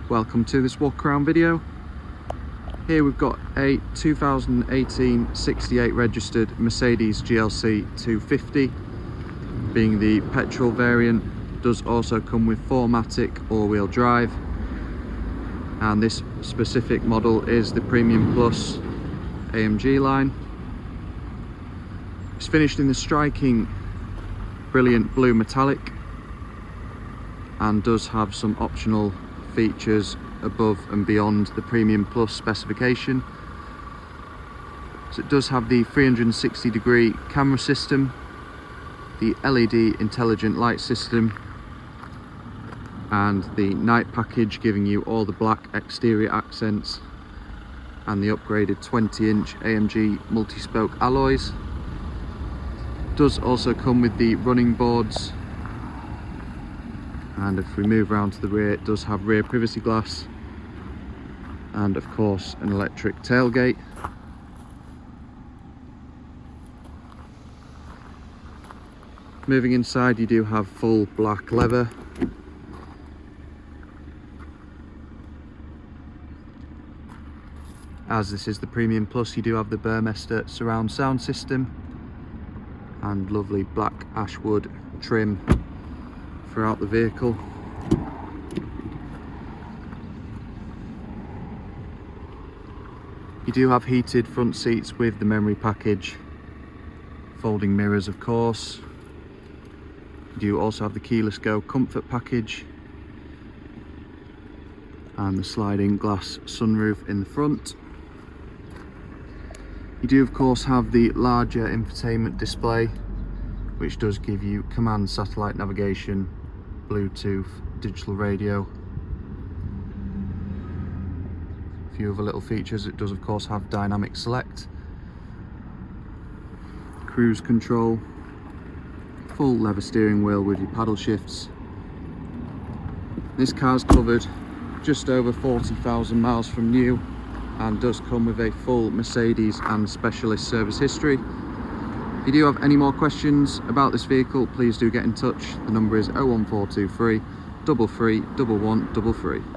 Welcome to this walk around video. Here we've got a 2018 68 registered Mercedes GLC 250, being the petrol variant. Does also come with 4MATIC all-wheel drive, and this specific model is the Premium Plus AMG line. It's finished in the striking brilliant blue metallic and does have some optional features above and beyond the Premium Plus specification. So it does have the 360-degree camera system, the LED intelligent light system, and the night package giving you all the black exterior accents and the upgraded 20-inch AMG multispoke alloys. Does also come with the running boards, and if we move around to the rear, it does have rear privacy glass and of course an electric tailgate. Moving inside, you do have full black leather, as this is the Premium Plus. You do have the Burmester surround sound system and lovely black ashwood trim throughout the vehicle. You do have heated front seats with the memory package, folding mirrors of course. You do also have the keyless go comfort package and the sliding glass sunroof in the front. You do of course have the larger infotainment display, which does give you Comand satellite navigation, Bluetooth, digital radio, a few other little features. It does of course have dynamic select, cruise control, full leather steering wheel with your paddle shifts. This car's covered just over 40,000 miles from new and does come with a full Mercedes and specialist service history. If you do have any more questions about this vehicle, please do get in touch. The number is 01423 33 1133.